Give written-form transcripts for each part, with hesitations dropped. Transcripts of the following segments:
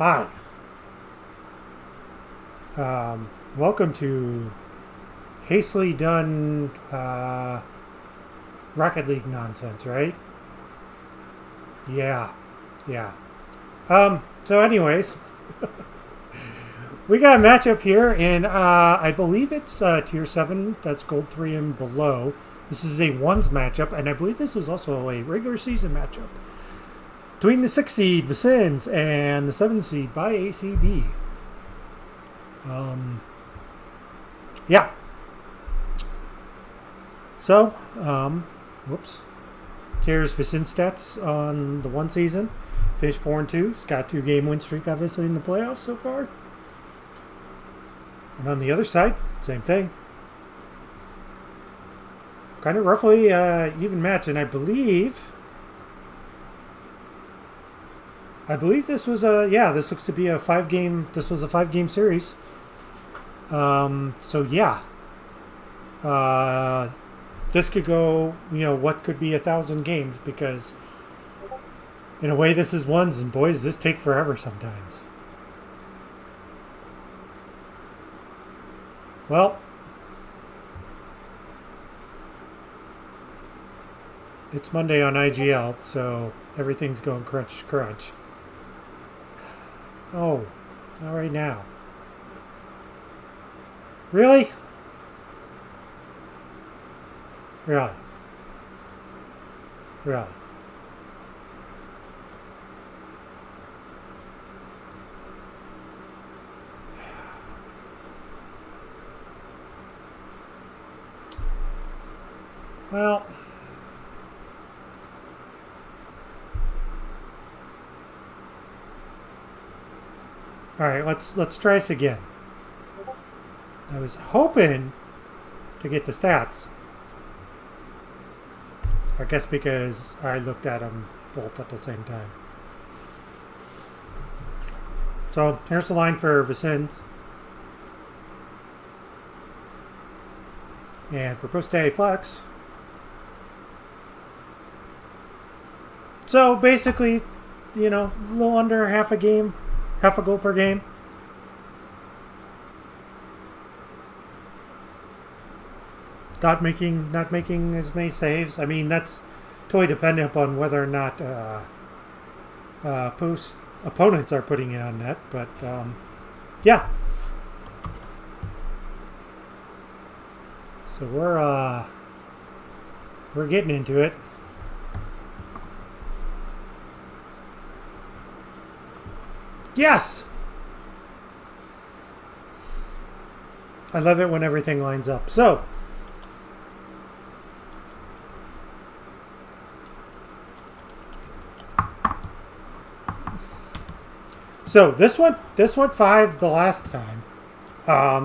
Hi. Welcome to hastily done Rocket League nonsense, right? Yeah. Yeah. So anyways, we got a matchup here, and I believe it's Tier 7, that's Gold 3 and below. This is a ones matchup, and I believe this is also a regular season matchup between the 6 seed Vecinnz and the 7 seed by ACB. Yeah. So, whoops. Here's Vecinnz stats on the one season. Finished 4-2. He's got 2-game win streak, obviously, in the playoffs so far. And on the other side, same thing. Kind of roughly even match, and I believe this was this looks to be a 5-game. This was a 5-game series. So yeah, this could go. What could be 1,000 games, because in a way this is ones, and boys, this take forever sometimes. Well, it's Monday on IGL, so everything's going crunch. Oh, not right now. Really? Really? Well, all right. Let's try this again. I was hoping to get the stats. I guess because I looked at them both at the same time. So here's the line for Vecinnz. And for Postdaddyflex. So basically, a little under half a goal per game. Not making as many saves. I mean, that's totally dependent upon whether or not post opponents are putting it on net. But yeah. So we're getting into it. Yes. I love it when everything lines up. So. So this went 5 the last time.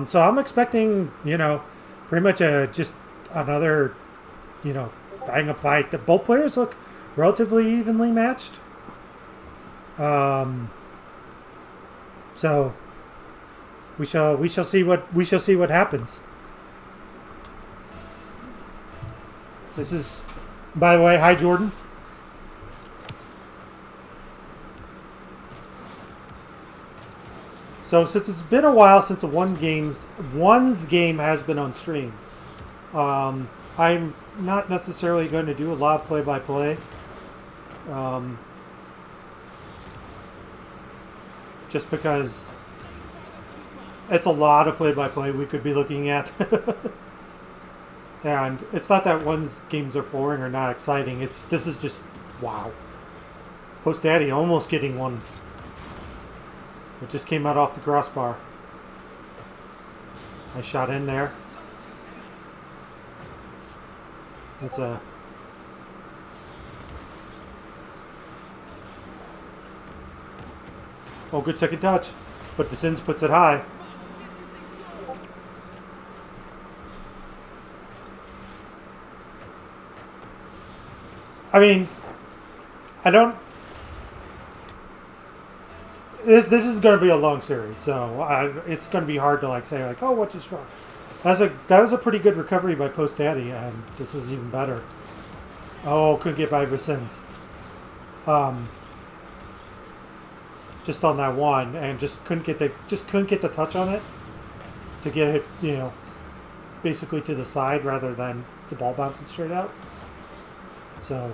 So I'm expecting, pretty much just another, bang up fight. Both players look relatively evenly matched. So we shall see what happens. This is, by the way, hi Jordan. So since it's been a while since a one's game has been on stream, I'm not necessarily going to do a lot of play-by-play. Just because it's a lot of play-by-play we could be looking at. And it's not that one's games are boring or not exciting. This is just, wow. Postdaddy almost getting one. It just came out off the crossbar. I shot in there. That's a... Oh, good second touch. But Vecinnz puts it high. I mean, I don't... This is going to be a long series, so it's going to be hard to say oh, what just wrong? That was a pretty good recovery by Postdaddy, and this is even better. Oh, could get by Vecinnz. just on that one, and just couldn't get the touch on it to get it, you know, basically to the side rather than the ball bouncing straight out. So,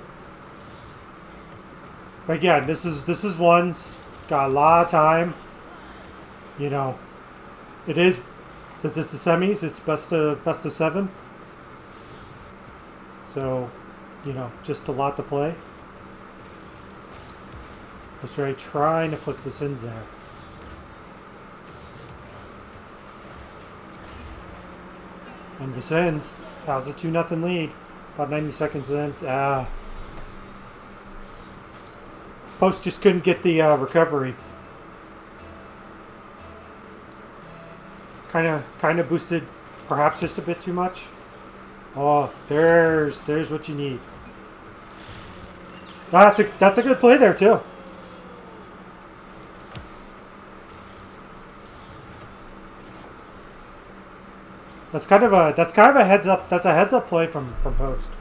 but again, this is one's got a lot of time. You know, it is, since it's the semis, it's best of 7. So, you know, just a lot to play. Australia trying to flick Vecinnz there. And Vecinnz has a 2-0 lead. About 90 seconds in. Post just couldn't get the recovery. Kind of boosted, perhaps just a bit too much. Oh, there's what you need. That's a good play there too. That's kind of a heads up. That's a heads up play from Post.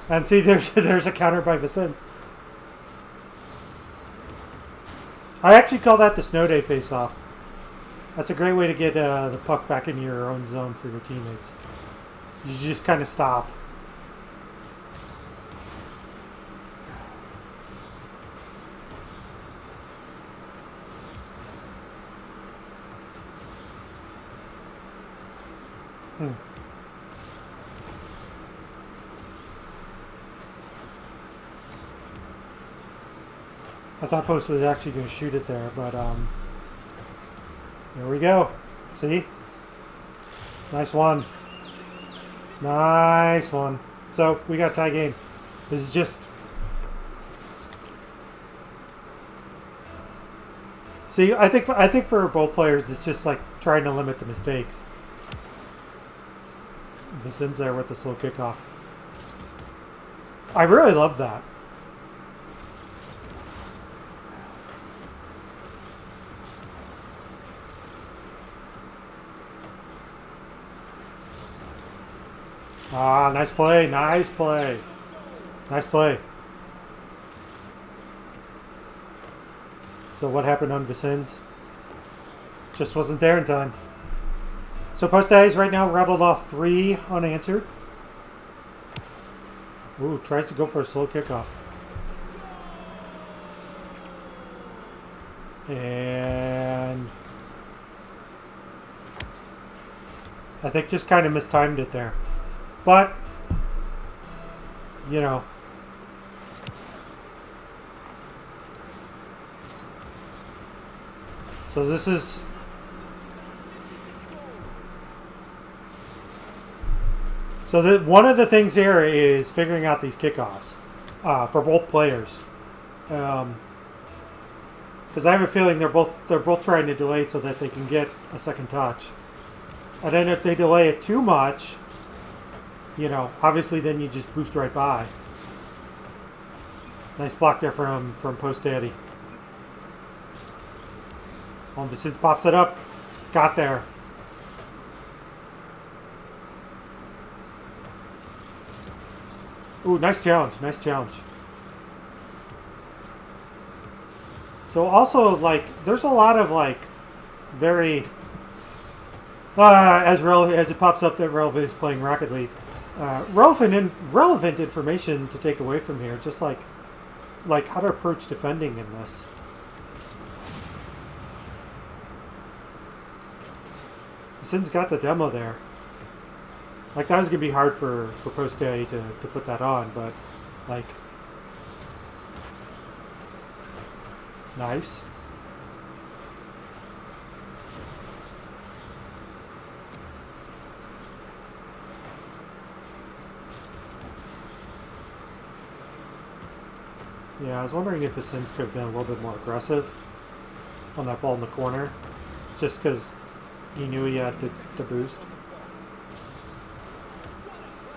And see, there's a counter by Vecinnz. I actually call that the snow day face-off. That's a great way to get the puck back into your own zone for your teammates. You just kind of stop. I thought Post was actually going to shoot it there, but here we go. See? Nice one. Nice one. So, we got a tie game. This is just... See, I think for both players, it's just like trying to limit the mistakes. Vecinnz there with the slow kickoff. I really love that. Ah, nice play, nice play. Nice play. So what happened on Vecinnz? Just wasn't there in time. So Postdaddy's right now rattled off 3 unanswered. Ooh, tries to go for a slow kickoff. And I think just kind of mistimed it there. But, you know. So this is... So one of the things here is figuring out these kickoffs for both players. Because I have a feeling they're both trying to delay it so that they can get a second touch. And then if they delay it too much... You know, obviously then you just boost right by. Nice block there from Postdaddy. Oh, Vecinnz pops it up. Got there. Ooh, nice challenge. Nice challenge. So also, like, there's a lot of, like, very... as it pops up that Relevant is playing Rocket League. Relevant information to take away from here, just like how to approach defending in this. Vecinnz got the demo there. Like, that was gonna be hard for Postdaddy to put that on, but like, nice. Yeah, I was wondering if Vecinnz could have been a little bit more aggressive on that ball in the corner, just because he knew he had the boost.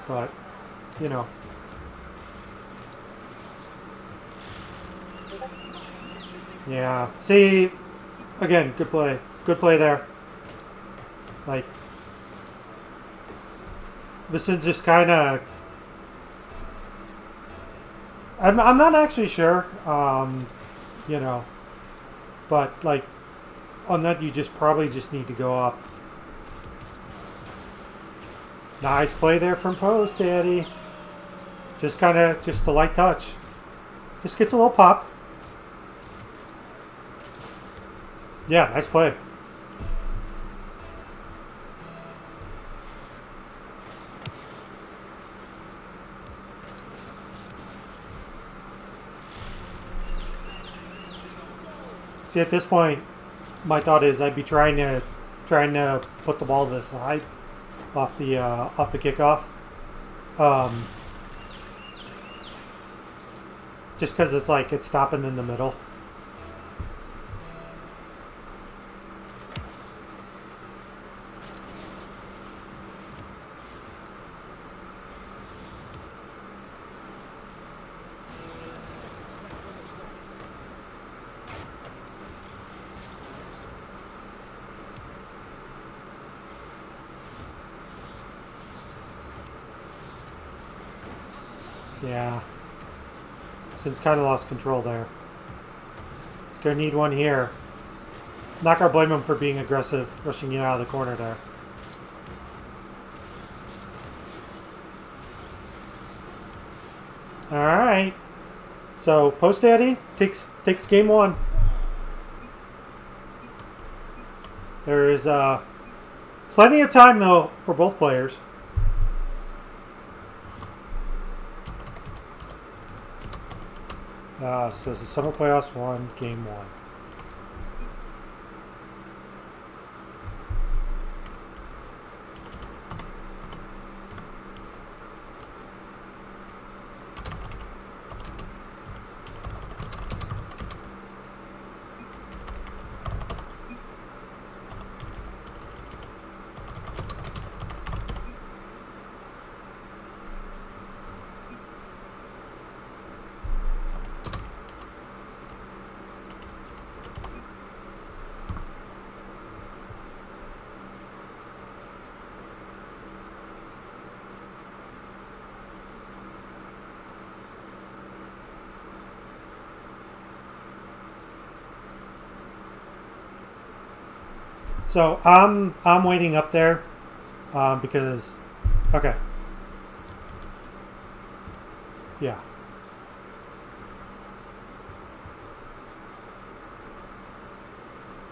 But, you know. Yeah, see, again, good play. Good play there. Like, Vecinnz just kind of... I'm not actually sure. You know, but like on that, you probably just need to go up. Nice play there from Post, Daddy. Just a light touch. Just gets a little pop. Yeah, nice play. See, at this point, my thought is I'd be trying to put the ball to the side off the kickoff. Just because it's stopping in the middle. Yeah. Since kind of lost control there. He's going to need one here. Not going to blame him for being aggressive, rushing you out of the corner there. Alright. So, Post Daddy takes game one. There is plenty of time, though, for both players. So it's the Summer Playoffs 1, Game 1. So I'm waiting up there because okay, yeah.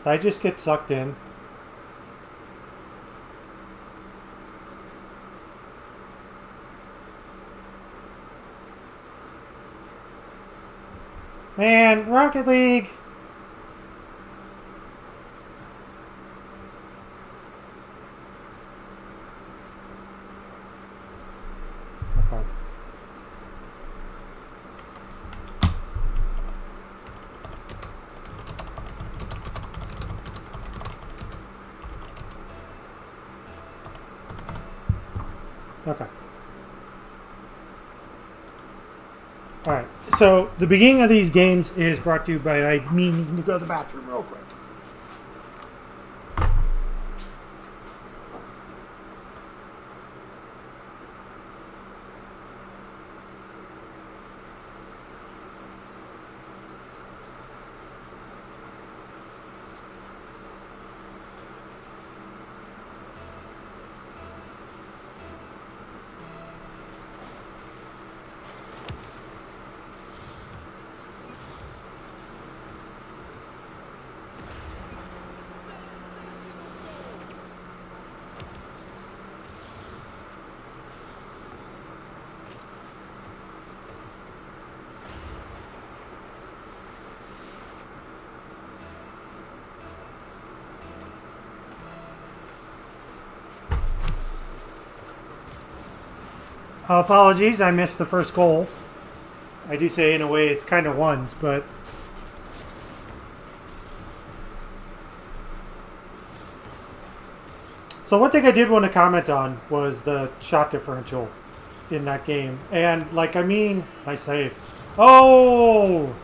I just get sucked in. Man, Rocket League. Okay. Alright, so the beginning of these games is brought to you by me needing to go to the bathroom real quick. Apologies, I missed the first goal. I do say in a way it's kind of ones, but so one thing I did want to comment on was the shot differential in that game. And like, I mean, nice save. Oh!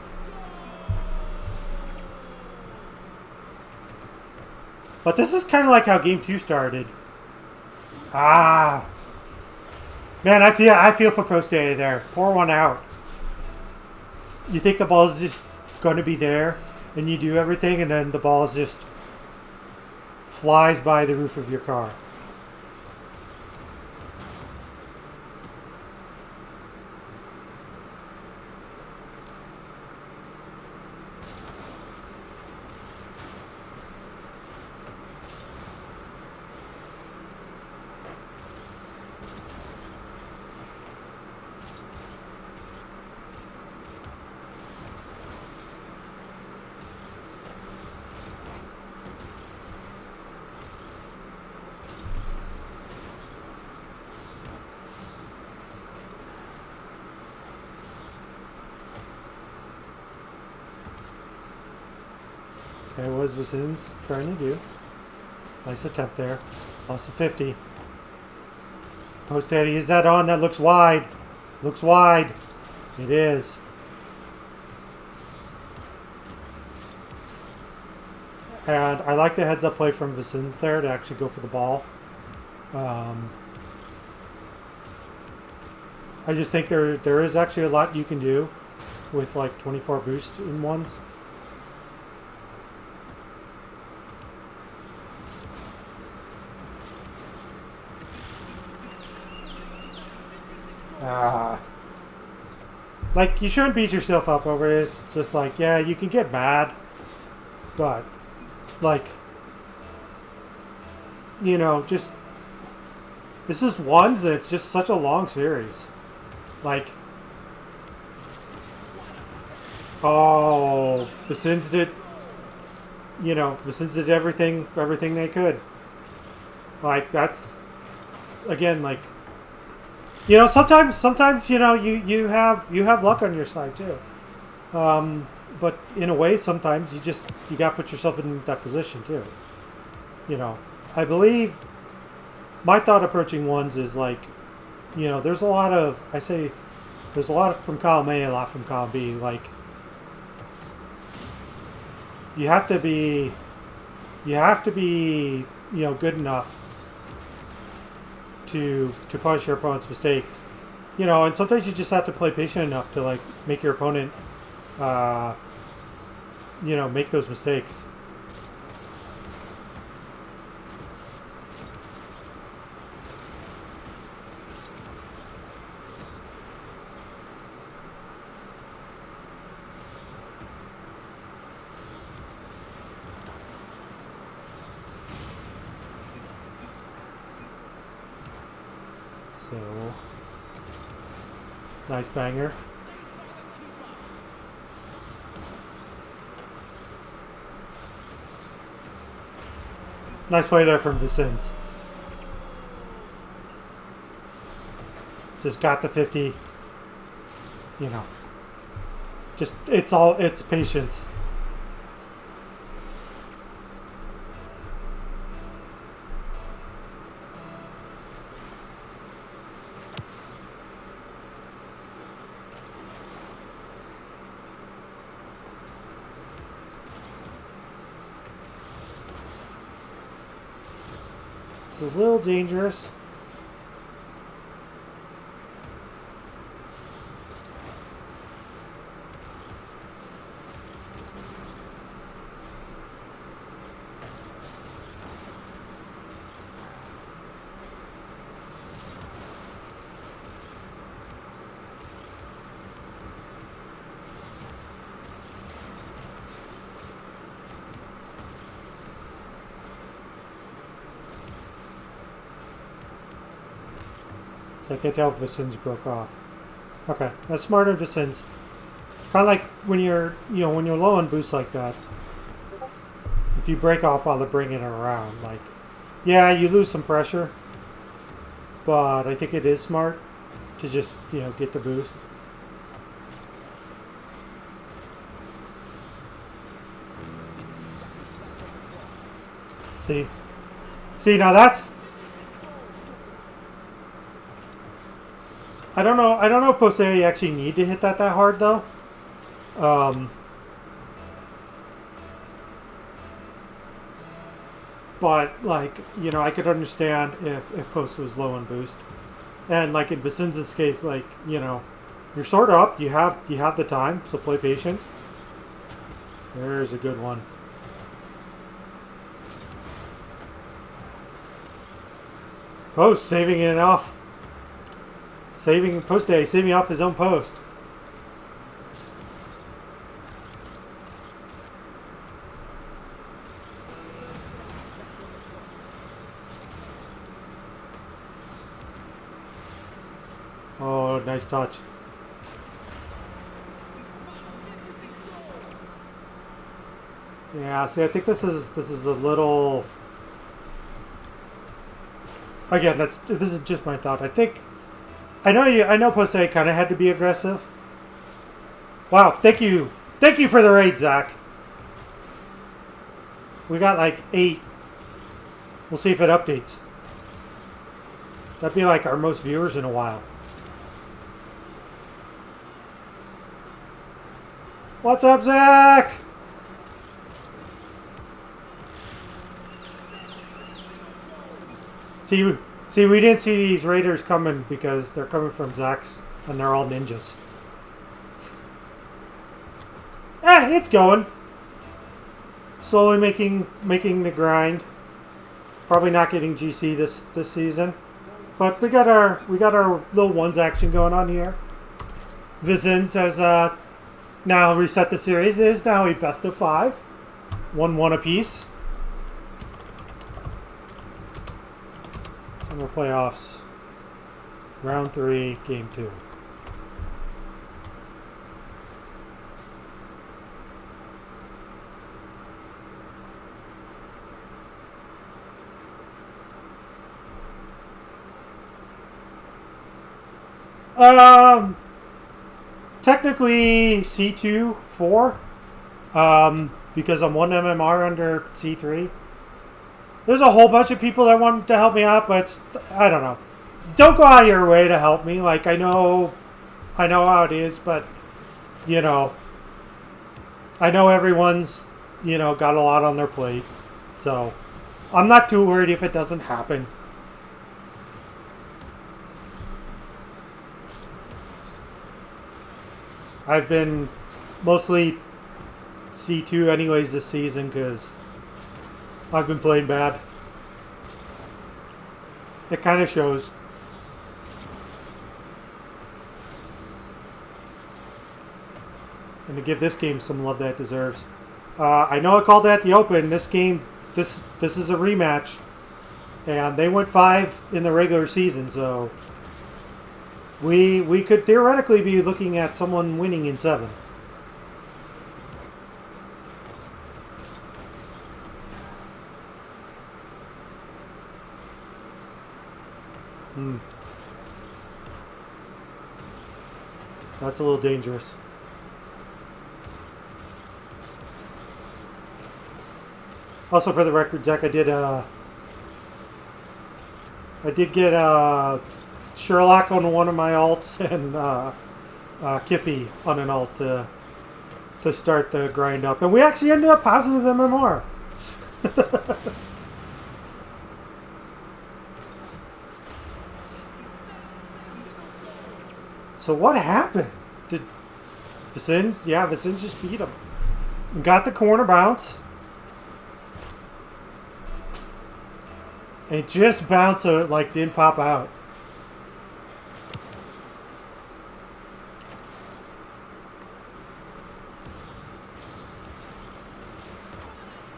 But this is kind of like how game 2 started. Ah. Man, I feel for Postdaddy there. Pour one out. you think the ball is just going to be there, and you do everything, and then the ball just flies by the roof of your car. Okay, what was Vecinnz trying to do? Nice attempt there. Lost to 50. Postdaddy, is that on? That looks wide. Looks wide. It is. And I like the heads-up play from Vecinnz there to actually go for the ball. I just think there is actually a lot you can do with like 24 boost in ones. Like, you shouldn't beat yourself up over this. Just like, yeah, you can get mad, but like, you know, just this is ones that's just such a long series. Like, oh, Vecinnz did, you know, Vecinnz did everything they could. Like, that's again, like, you know, sometimes you know you have luck on your side too, but in a way sometimes you got to put yourself in that position too. You know, I believe my thought approaching ones is like, you know, there's a lot from column A, a lot from column B. Like, you have to be you know, good enough to punish your opponent's mistakes, you know, and sometimes you just have to play patient enough to like make your opponent, you know, make those mistakes. So, nice banger. Nice play there from Vecinnz. Just got the 50. You know, just it's patience. A little dangerous. I can't tell if Vecinnz broke off. Okay, that's smart of Vecinnz. Kind of like when you're low on boost like that. If you break off while they're bringing it around, like, yeah, you lose some pressure, but I think it is smart to just, you know, get the boost. See, now that's. I don't know if Postdaddy actually need to hit that hard though. But like, you know, I could understand if Post was low on boost, and like in Vecinz's case, like, you know, You're sort of up. You have the time, so play patient. There's a good one. Post saving it off. Saving Postdaddy, saving off his own post. Oh, nice touch. Yeah, see, I think this is a little. Again, this is just my thought. I know Postdaddy kind of had to be aggressive. Wow, thank you for the raid, Zach. We got like 8. We'll see if it updates. That'd be like our most viewers in a while. What's up, Zach? See, we didn't see these raiders coming because they're coming from Zach's, and they're all ninjas. It's going. Slowly making the grind. Probably not getting GC this season, but we got our little ones action going on here. Vecinnz has now reset the series. It is now a best of 5, 1-1 apiece. Summer playoffs, round 3, game 2. Technically C2 4, because I'm 1 MMR under C3. There's a whole bunch of people that want to help me out, but I don't know. Don't go out of your way to help me. Like, I know how it is, but I know everyone's got a lot on their plate, so I'm not too worried if it doesn't happen. I've been mostly C2 anyways this season because I've been playing bad. It kind of shows. And to give this game some love that it deserves. I know I called it at the Open. This game, this is a rematch. And they went 5 in the regular season, so we could theoretically be looking at someone winning in 7. That's a little dangerous. Also, for the record, Jack, I did get Sherlock on one of my alts and Kiffy on an alt to start the grind up, and we actually ended up positive MMR. So what happened? Did Vecinnz? Yeah, Vecinnz just beat him. Got the corner bounce. And it just bounced so it like didn't pop out.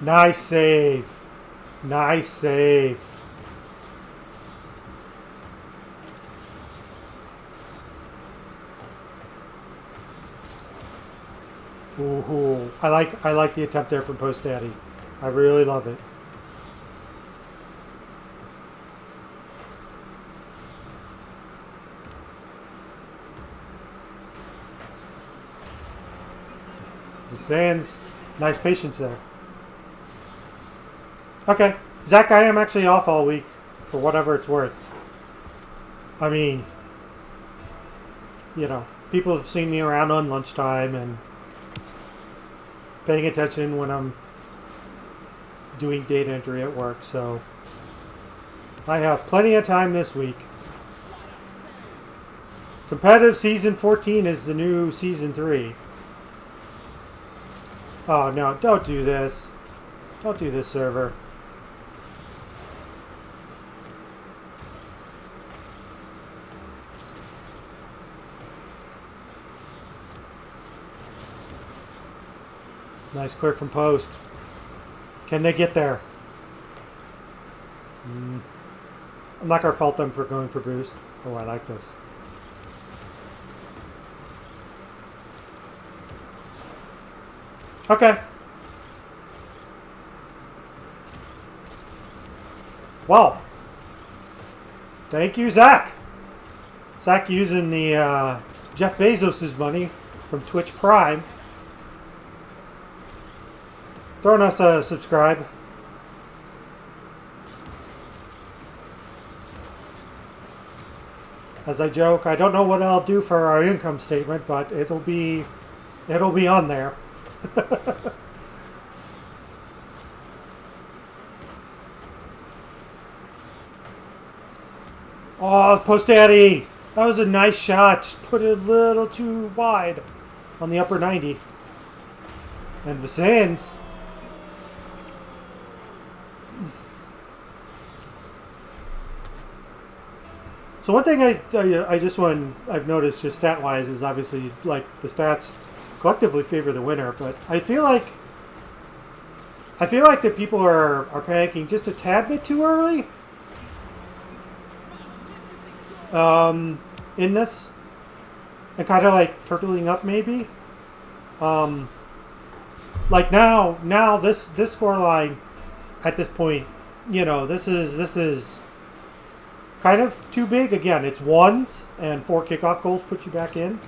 Nice save. Nice save. Ooh, I like the attempt there from Postdaddy. I really love it. Vecinnz, nice patience there. Okay, Zach, I am actually off all week, for whatever it's worth. I mean, people have seen me around on lunchtime and paying attention when I'm doing data entry at work, so I have plenty of time this week. Competitive Season 14 is the new Season 3. Oh, no, don't do this. Don't do this, server. Nice clear from post. Can they get there? I'm not going to fault them for going for boost. Oh, I like this. Okay. Well. Thank you, Zach. Zach using the Jeff Bezos' money from Twitch Prime. Throwing us a subscribe. As I joke, I don't know what I'll do for our income statement, but it'll be on there. Oh, Post Daddy! That was a nice shot. Just put it a little too wide on the upper 90. And Vecinnz. So one thing I've noticed just stat wise is obviously like the stats collectively favor the winner, but I feel like that people are panicking just a tad bit too early. In this, and kind of like turtling up maybe. Like now this score line at this point, you know, this is kind of too big. Again, it's ones and 4 kickoff goals put you back in.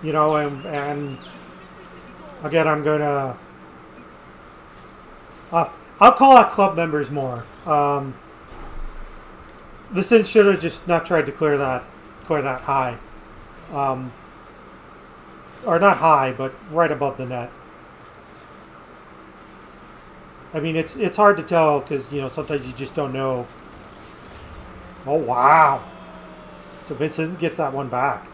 You know, and again, I'm gonna I'll call out club members more. Vecinnz should have just not tried to clear that high, or not high, but right above the net. I mean, it's hard to tell because, you know, sometimes you just don't know. Oh, wow. So Vecinnz gets that one back.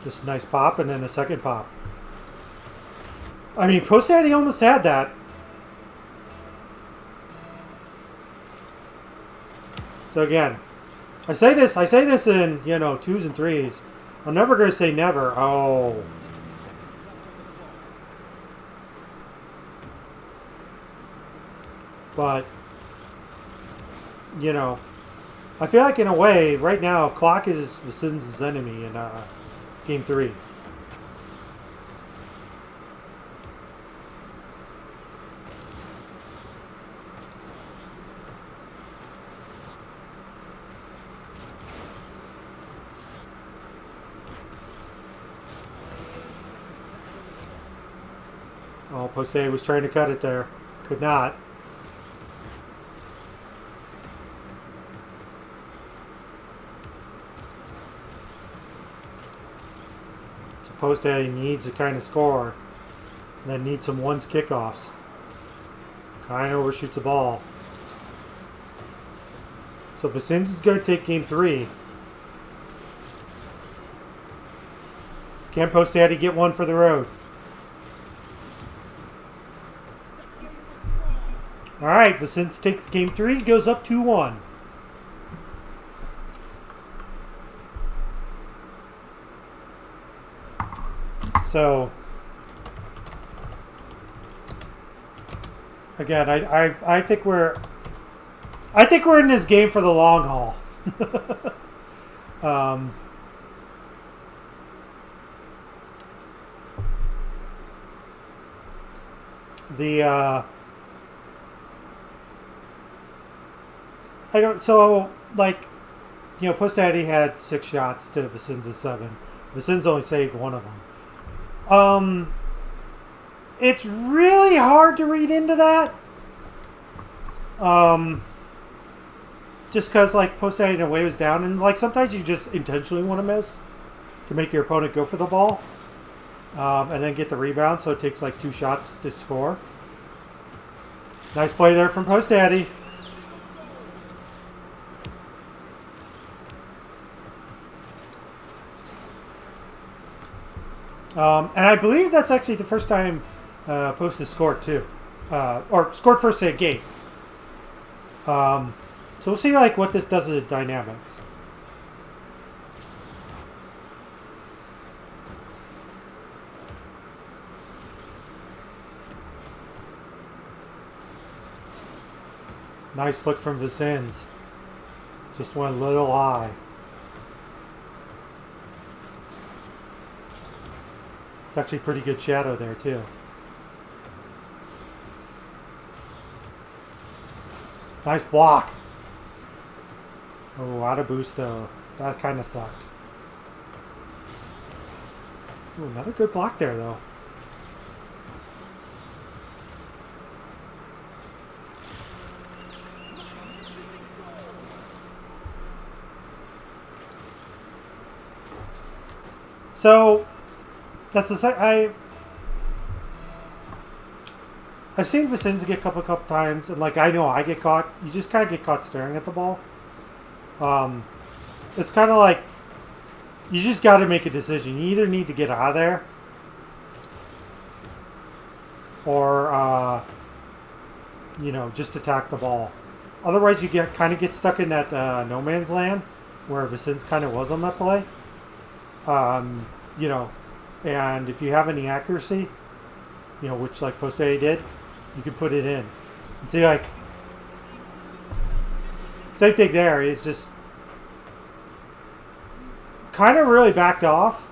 Just a nice pop and then a second pop. I mean, Postdaddy almost had that. So again, I say this in, you know, 2s and 3s. I'm never going to say never. Oh. But, you know, I feel like in a way, right now, clock is Vecinnz's enemy in Game 3. Oh, Postdaddy was trying to cut it there. Could not. Postdaddy needs to kind of score, and then needs some ones kickoffs. Kind of overshoots the ball. So Vecinnz is going to take Game 3. Can Postdaddy get one for the road? All right, Vecinnz takes Game 3, goes up 2-1. So, again, I think we're in this game for the long haul. So like, you know, Postdaddy had 6 shots to Vecinnz's 7. Vecinnz only saved one of them. It's really hard to read into that. Just because, like, Postdaddy in a way was down, and like sometimes you just intentionally want to miss to make your opponent go for the ball, and then get the rebound, so it takes like 2 shots to score. Nice play there from Postdaddy. And I believe that's actually the first time Post has scored too, or scored first in a game. So we'll see like what this does to the dynamics. Nice flick from Vecinnz. Just went a little high. It's actually pretty good shadow there too. Nice block. Oh, out of boost though. That kind of sucked. Ooh, another good block there though. So that's the I've seen Vecinnz get a couple times, and like I know I get caught. You just kind of get caught staring at the ball. It's kind of like you just got to make a decision. You either need to get out of there, or just attack the ball. Otherwise, you kind of get stuck in that no man's land where Vecinnz kind of was on that play. And if you have any accuracy, which like Postdaddy did, you can put it in. And see, like, same thing there. It's just kind of really backed off.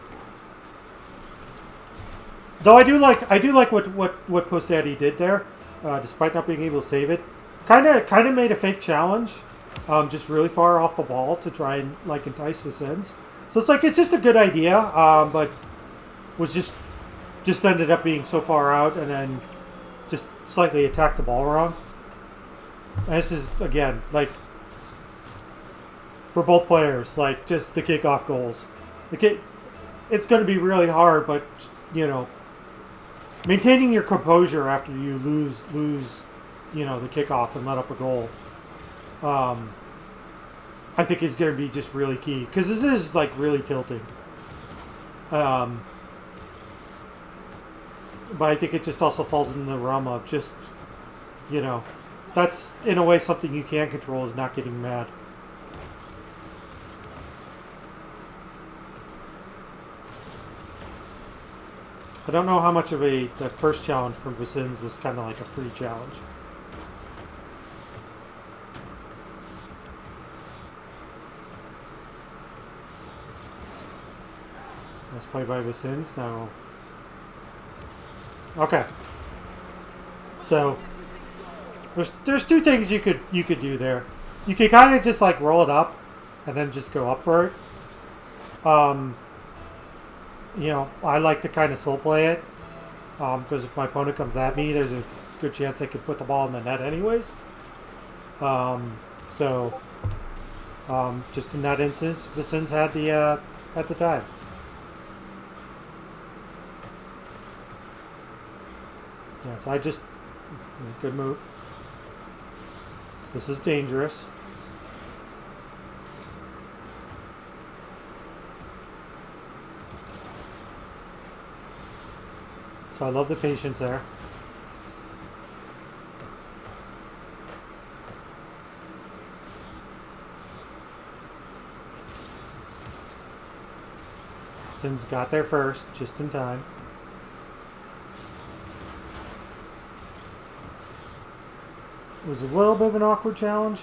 Though I do like what Postdaddy did there, despite not being able to save it. Kind of made a fake challenge, just really far off the ball to try and like entice Vecinnz. So it's like it's just a good idea, but was just ended up being so far out and then just slightly attacked the ball wrong. And this is again like for both players, like just the kickoff goals. It's going to be really hard, but maintaining your composure after you lose the kickoff and let up a goal. I think is going to be just really key because this is like really tilting. But I think it just also falls in the realm of just, that's in a way something you can control is not getting mad. I don't know how much of that first challenge from Vecinnz was kind of like a free challenge. Let's play by Vecinnz now. Okay. So there's two things you could do there. You could kind of just like roll it up and then just go up for it. I like to kind of soul play it because if my opponent comes at me, there's a good chance I could put the ball in the net anyways. Just in that instance, Vecinnz had the time. Yeah, so good move. This is dangerous. So I love the patience there. Vecinnz got there first, just in time. It was a little bit of an awkward challenge.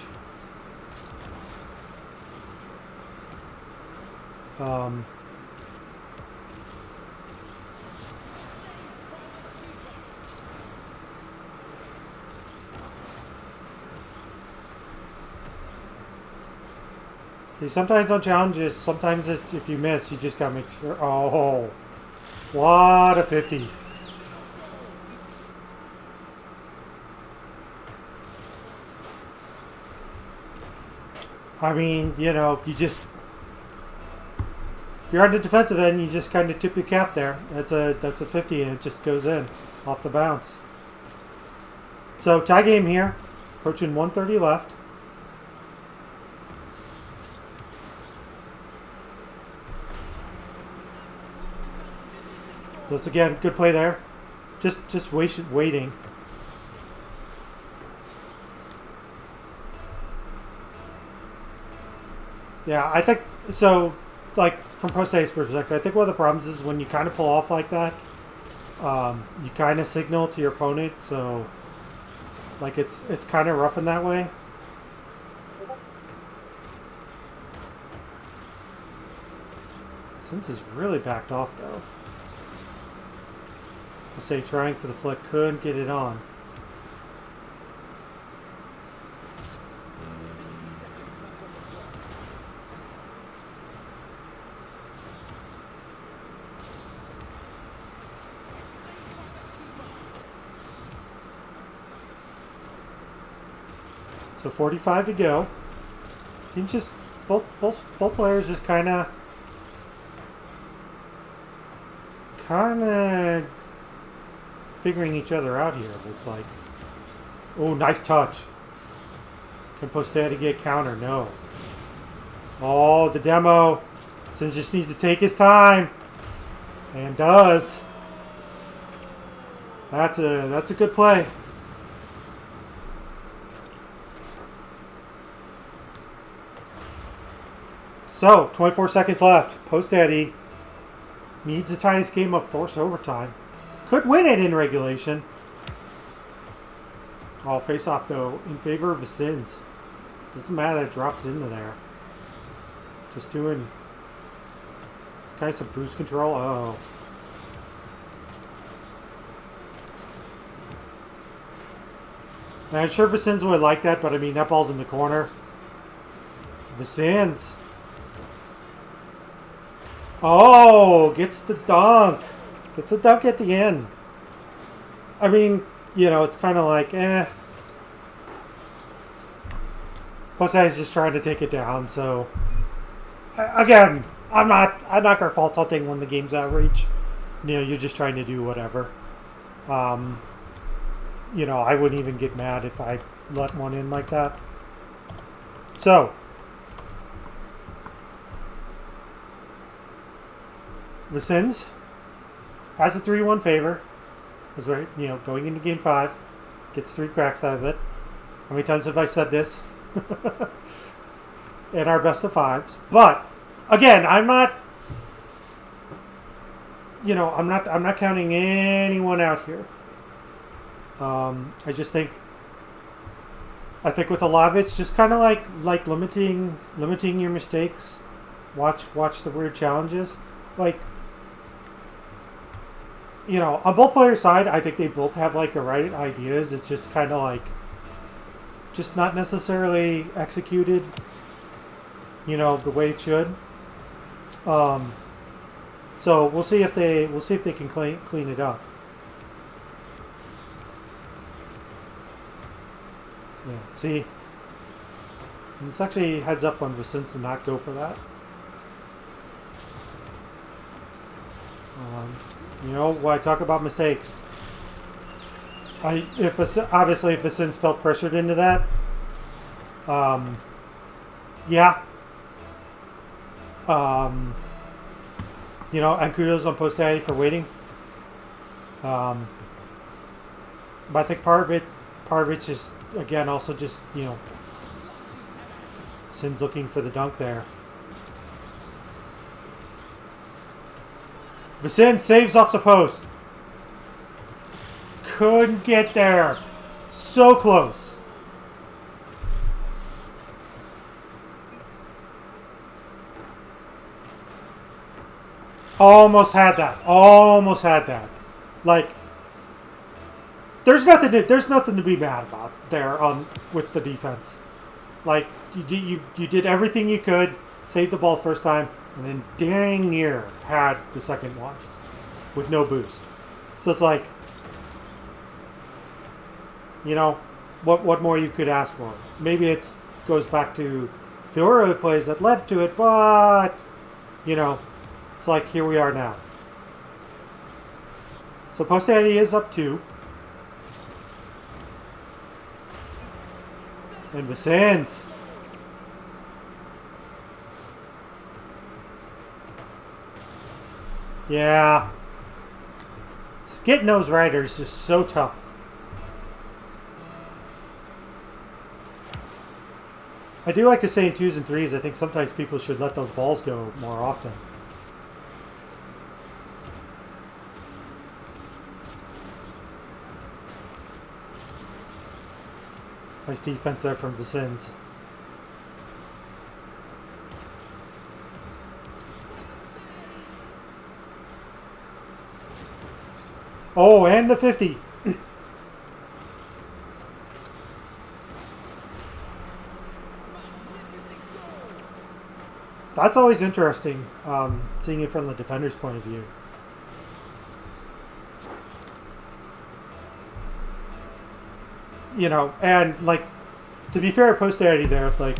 See, sometimes on challenges, sometimes if you miss, you just gotta make sure. Oh, what a 50. I mean, you just, if you're on the defensive end, you just kind of tip your cap there. That's a 50, and it just goes in off the bounce. So tie game here, approaching 1:30 left. So it's again good play there. Just waiting. Yeah, I think so. Like from Postdaddy's perspective, I think one of the problems is when you kind of pull off like that, you kind of signal to your opponent. So, like it's kind of rough in that way. Vecinnz is really backed off though. Postdaddy trying for the flick, couldn't get it on. So 45 to go. Teams just both players just kind of figuring each other out here. It looks like. Oh, nice touch. Can Postdaddy get counter? No. Oh, the demo. Vecinnz just needs to take his time, and does. That's a good play. So, 24 seconds left. Postdaddy needs to tie this game up, force overtime. Could win it in regulation. Oh, face off though, in favor of Vecinnz. Doesn't matter that it drops into there. Just doing kind of some boost control. Oh. And I'm sure Vecinnz would like that, but I mean, that ball's in the corner. Vecinnz. Oh, gets the dunk. Gets a dunk at the end. I mean, you know, it's kind of like, Postdaddy's just trying to take it down, so... Again, I'm not gonna fault something when the game's out of reach. You know, you're just trying to do whatever. You know, I wouldn't even get mad if I let one in like that. So... Vecinnz has a 3-1 favor. As we're, you know, going into game 5. Gets 3 cracks out of it. How many times have I said this? In our best of 5s. But, again, I'm not... You know, I'm not counting anyone out here. I just think... I think with a lot of it's just kind of like limiting your mistakes. Watch the weird challenges. Like... You know, on both players' side, I think they both have, like, the right ideas. It's just kind of, like, just not necessarily executed, you know, the way it should. So we'll see if they can clean it up. Yeah, see, it's actually heads up on Vecinnz to not go for that. You know, when I talk about mistakes, obviously if Vecinnz felt pressured into that, yeah. You know, and kudos on Postdaddy for waiting. But I think part of it's just, again, also just, you know, Vecinnz looking for the dunk there. Vecinnz saves off the post. Couldn't get there. So close. Almost had that. Almost had that. Like, there's nothing to be mad about there with the defense. Like, you did everything you could, saved the ball first time, and then dang near had the second one with no boost. So it's like, you know, what more you could ask for? Maybe it goes back to the early plays that led to it, but, you know, it's like here we are now. So Postdaddy is up 2. And Vecinnz. Yeah. getting those right is just so tough. I do like to say in 2s and 3s, I think sometimes people should let those balls go more often. Nice defense there from Vecinnz. Oh, and the 50. That's always interesting, seeing it from the defender's point of view. You know, and like, to be fair, Postdaddy there, like,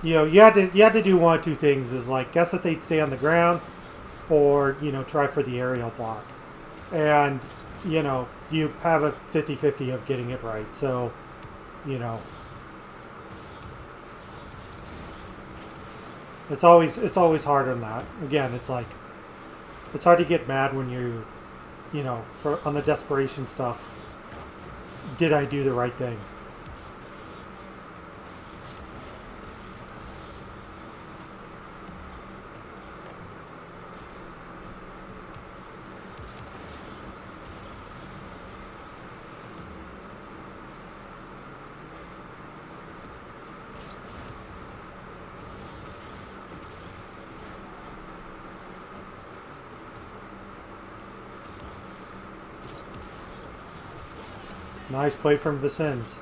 you know, you had to do one of two things: is like guess that they'd stay on the ground, or you know, try for the aerial block, and you know, you have a 50-50 of getting it right. So, you know, it's always hard on that. Again, it's like it's hard to get mad when you know, on the desperation stuff. Did I do the right thing? Nice play from Vecinnz.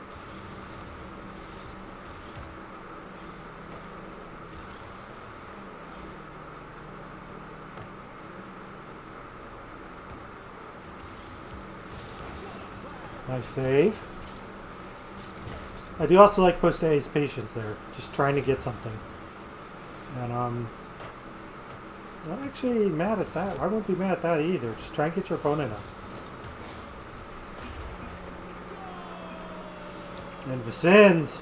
Nice save. I do also like Postdaddy's patience there, just trying to get something. And I'm not actually mad at that. I wouldn't be mad at that either. Just try and get your opponent up. And Vecinnz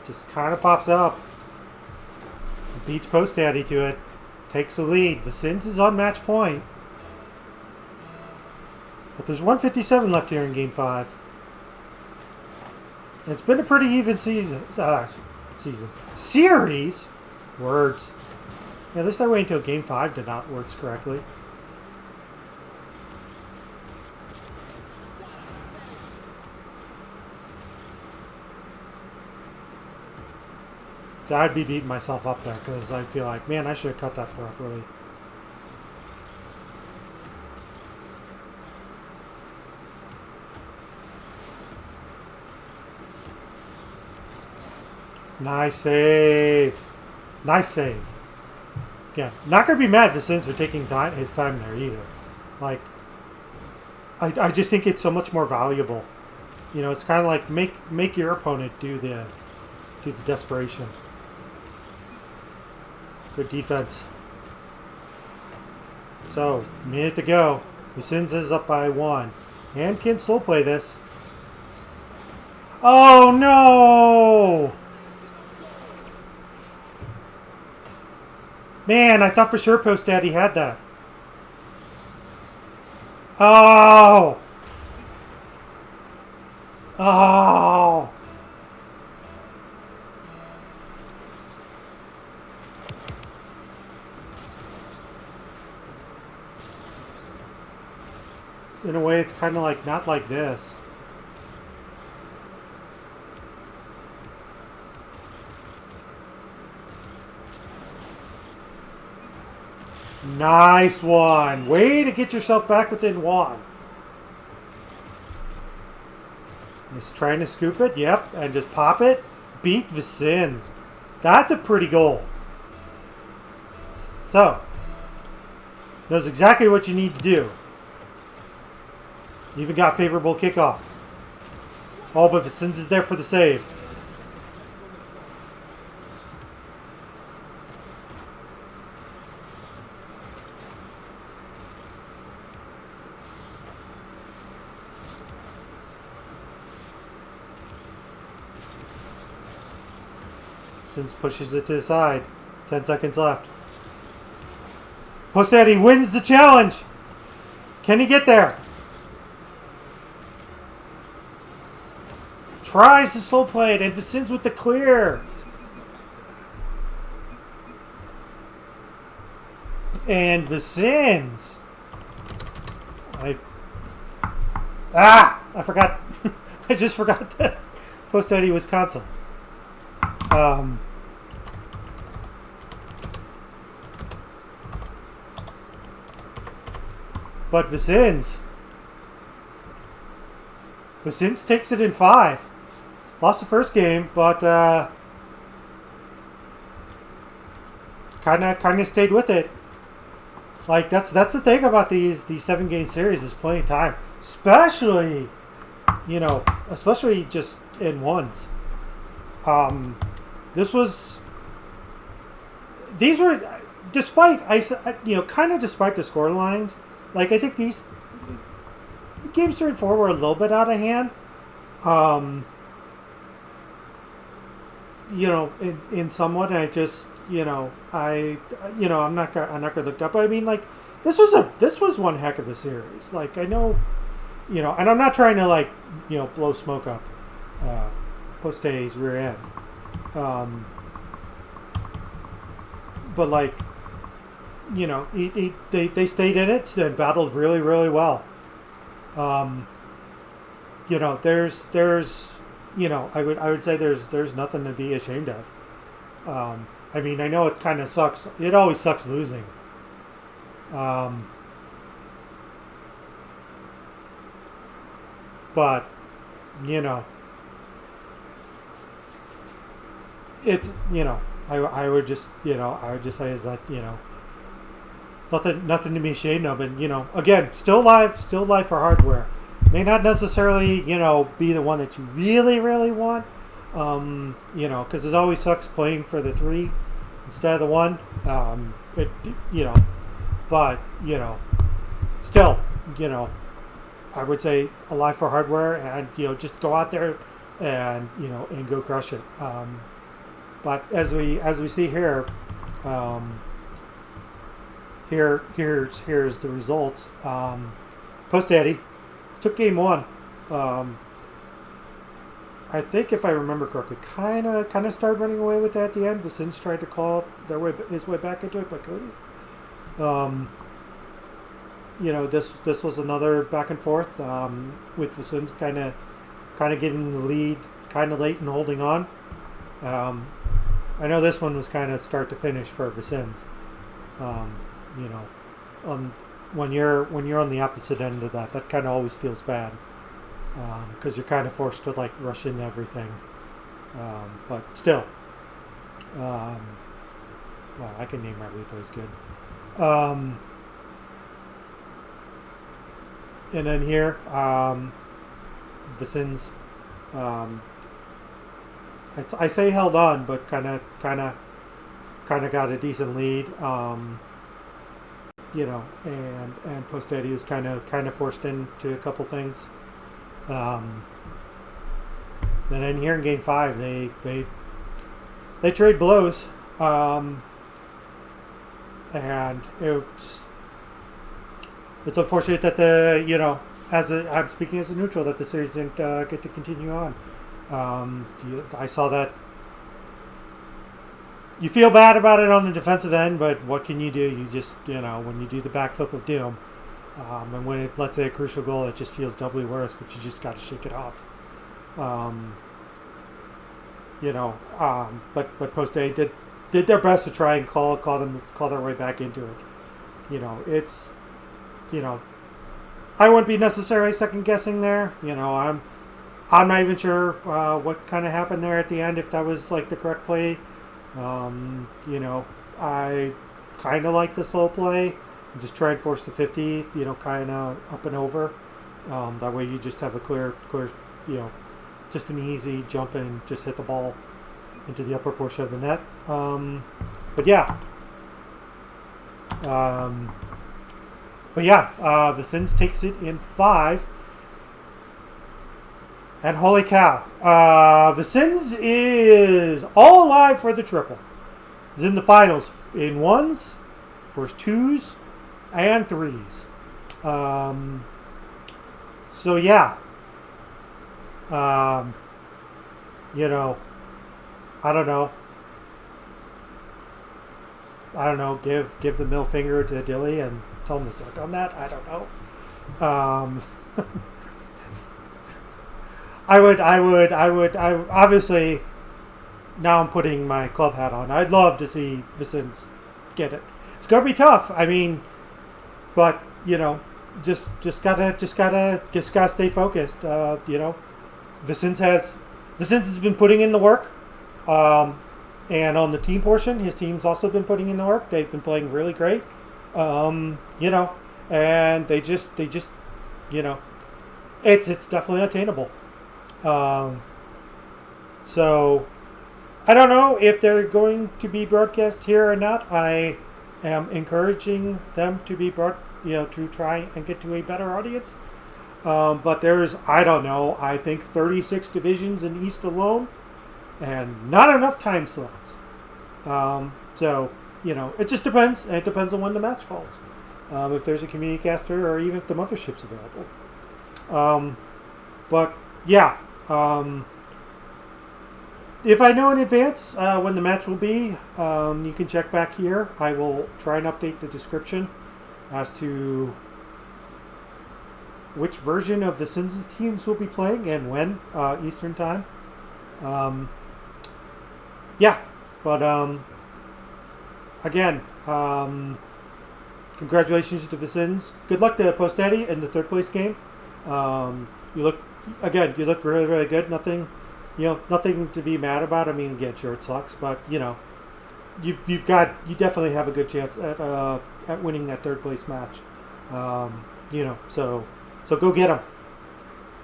just kind of pops up, beats Postdaddy to it, takes the lead. Vecinnz is on match point, but there's 157 left here in Game 5. And it's been a pretty even series. Words. Yeah, at least I waited until Game 5 did not work correctly. So I'd be beating myself up there because I feel like, man, I should have cut that properly. Nice save. Nice save. Again, not going to be mad at Vecinnz for taking his time there either. Like, I just think it's so much more valuable. You know, it's kind of like make your opponent do the desperation. Good defense. So, minute to go. Vecinnz is up by 1. And can slow play this. Oh no! Man, I thought for sure Postdaddy had that. Oh! Oh! In a way, it's kind of like, not like this. Nice one. Way to get yourself back within 1. Just trying to scoop it. Yep. And just pop it. Beat Vecinnz. That's a pretty goal. So, knows exactly what you need to do. You even got favorable kickoff. Oh, but Vecinnz is there for the save. Vecinnz pushes it to the side. 10 seconds left. Postdaddy wins the challenge. Can he get there? Tries to slow play it, and Vecinnz with the clear. And Vecinnz. I forgot. I just forgot that Postdaddy was console. But Vecinnz takes it in 5. Lost the first game, but kind of stayed with it. Like that's the thing about these 7-game series is playing time, especially just in ones. These were despite despite the score lines. Like I think these games 3 and 4 were a little bit out of hand. In somewhat, and I just, I'm not gonna look up, but I mean, like, this was one heck of a series. Like, I know, and I'm not trying to blow smoke up Postdaddy's rear end, but like, they stayed in it and battled really, really well. There's I would say there's nothing to be ashamed of. I mean, I know it kind of sucks. It always sucks losing. But it's I would just say is that nothing to be ashamed of, and again, still live for hardware. May not necessarily, be the one that you really, really want, because it always sucks playing for the 3 instead of the 1. But still, I would say alive for hardware, and just go out there and and go crush it. But as we see here, here's the results. Postdaddy took game 1. I think if I remember correctly, kind of started running away with that at the end. Vecinnz tried to claw his way back into it, but couldn't. This was another back and forth with Vecinnz kind of getting the lead kind of late and holding on. I know this one was kind of start to finish for Vecinnz. When you're on the opposite end of that kind of always feels bad, because you're kind of forced to rush into everything. But still, well, I can name my replays good. And then here, Vecinnz, I say held on, but kind of got a decent lead. And Postdaddy was kind of forced into a couple things. And then here in game 5, they trade blows, and it's unfortunate that I'm speaking as a neutral, that the series didn't get to continue on. I saw that. You feel bad about it on the defensive end, but what can you do? You just, when you do the backflip of doom, and when it, let's say, a crucial goal, it just feels doubly worse, but you just got to shake it off. But Postdaddy did their best to try and call their way back into it. It's, I wouldn't be necessarily second guessing there. I'm not even sure what kind of happened there at the end, if that was the correct play. I kind of like the slow play. Just try and force the 50, kind of up and over. That way you just have a clear, just an easy jump and just hit the ball into the upper portion of the net. Vecinnz takes it in 5. And holy cow, Vecinnz is all alive for the triple. He's in the finals in 1s, first 2s, and threes. So yeah, you know, I don't know. Give the middle finger to Dilly and tell him to suck on that. I don't know. I obviously, now I'm putting my club hat on. I'd love to see Vecinnz get it. It's gonna be tough. I mean, but just gotta stay focused. Vecinnz has been putting in the work, and on the team portion, his team's also been putting in the work. They've been playing really great, and they just it's definitely attainable. So I don't know if they're going to be broadcast here or not. I am encouraging them to be to try and get to a better audience. But there's, I don't know, I think 36 divisions in East alone, and not enough time slots. So it just depends. It depends on when the match falls. If there's a community caster, or even if the mothership's available. But yeah. If I know in advance when the match will be, you can check back here. I will try and update the description as to which version of Vecinz's teams will be playing and when, Eastern time. Yeah, but again, congratulations to Vecinnz. Good luck to Postdaddy in the third place game. You looked really, really good. Nothing to be mad about. I mean, again, sure, it sucks, but you definitely have a good chance at winning that third place match. So go get them.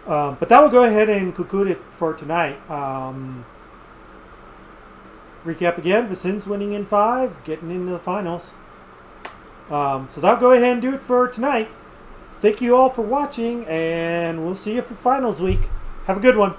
But that will go ahead and conclude it for tonight. Recap again: Vecinnz winning in 5, getting into the finals. So that'll go ahead and do it for tonight. Thank you all for watching, and we'll see you for finals week. Have a good one.